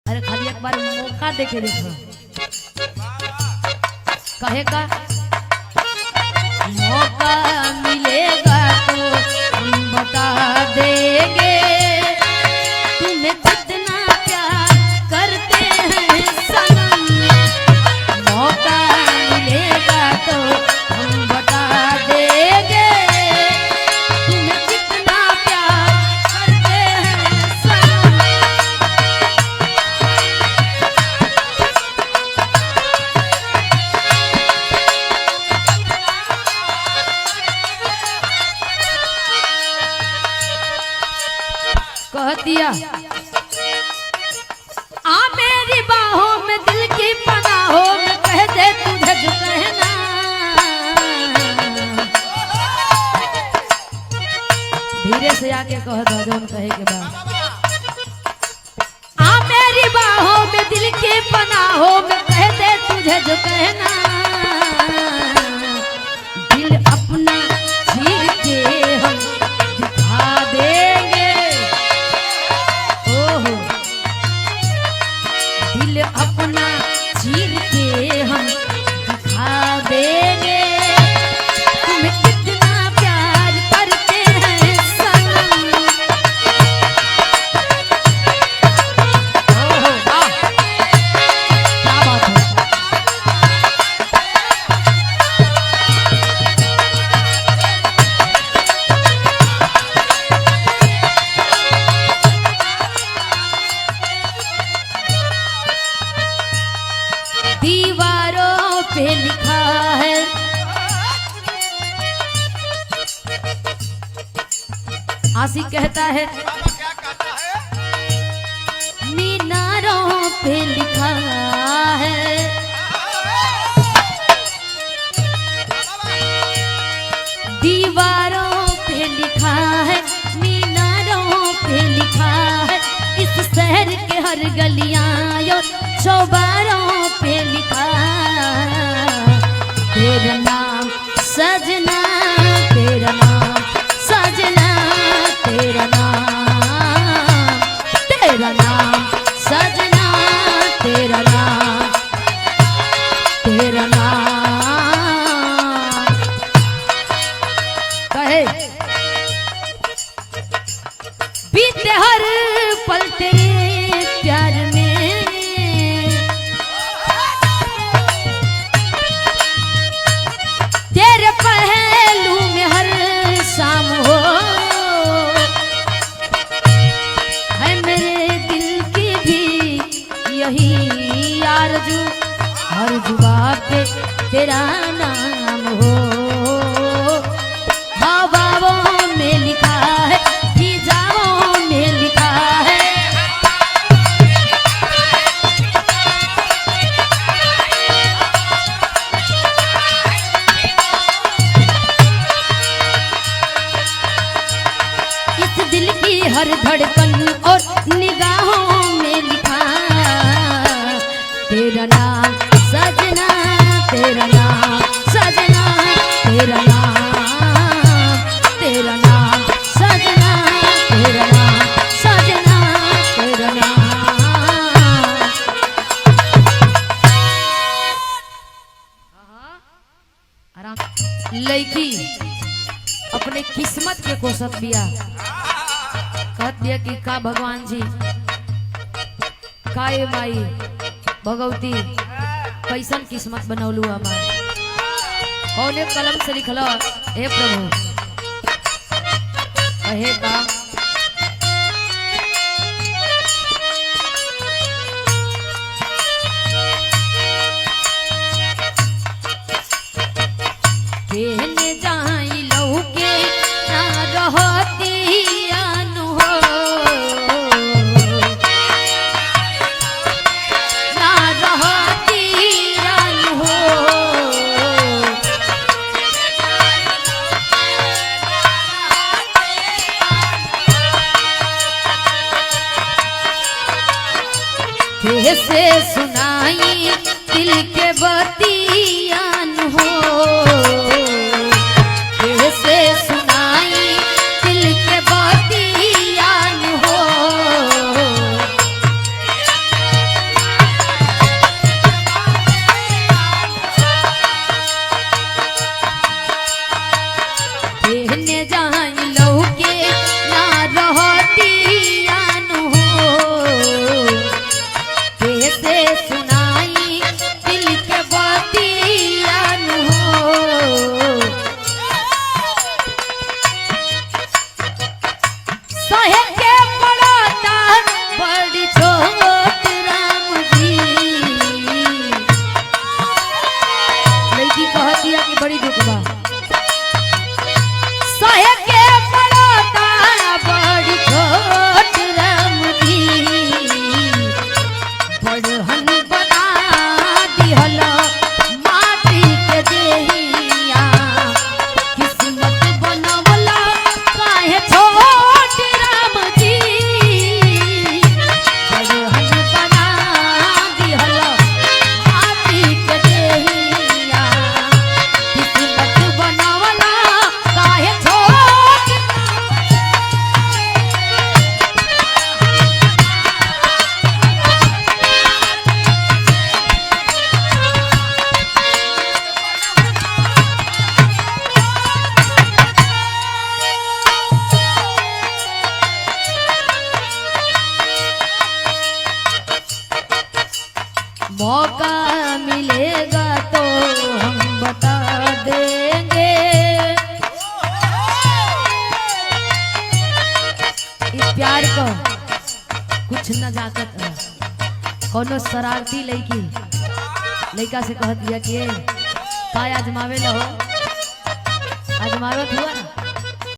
अरे खाली एक बार मौका देके देखो। कहे का मौका मिलेगा तो हम बता देंगे तुम्हें कितना प्यार करते हैं सनम। मौका मिलेगा तो हम बता देंगे तुम्हें कितना प्यार करते हैं सनम। कह दिया आ मेरी बाहों में दिल की पनाहों में कह दे तुझे जो कहना। धीरे से आके कह दो जो कहे के बाद। आ मेरी बाहों में दिल की पनाहों में कह दे तुझे जो कहना। दिल अपना चीर के हम दिखा देंगे। दिल अपना चीर के हम दिखा देंगे तुम्हें कितना प्यार करते हैं सनम। ओहो वाह क्या बात है। दीवारों पे लिखा है आशिक कहता है मीनारों पे लिखा है। दीवारों पे लिखा है मीनारों पे लिखा है। इस शहर के हर गलियां और चौबारों पे लिखा तेरा नाम सजना। तेरा नाम सजना। तेरा नाम सजना। तेरा नाम कहे बीते हर पल तेरे प्यार में। तेरे पहलू में हर शाम हो है मेरे दिल की भी यही आरज़ू। हर जुबां पे तेरा नाम हो। हवाओं में लिखा है फिजाओं में लिखा है। इस दिल की हर धड़कन और निगाहों में लिखा तेरा नाम सजना। तेरा नाम सजना। तेरा नाम सजना। तेरा नाम सजना। तेरा नाम आराम। लड़की अपने किस्मत के कोसत दिया कहत दिया कि का भगवान जी काए माई भगवती कैसन किस्मत बनौलू हमार। कौने कलम से लिखल हे प्रभु कहे का कहने जाई लहू के ना रहती कैसे सुनाई दिल के बतियान हो। कैसे सुनाई दिल के बतियान हो। मौका मिलेगा तो हम बता देंगे। इस प्यार को कुछ नजाकत कोनो शरारती लड़का से कह दिया कि काय आजमावे लो, आजमावत हुआ ना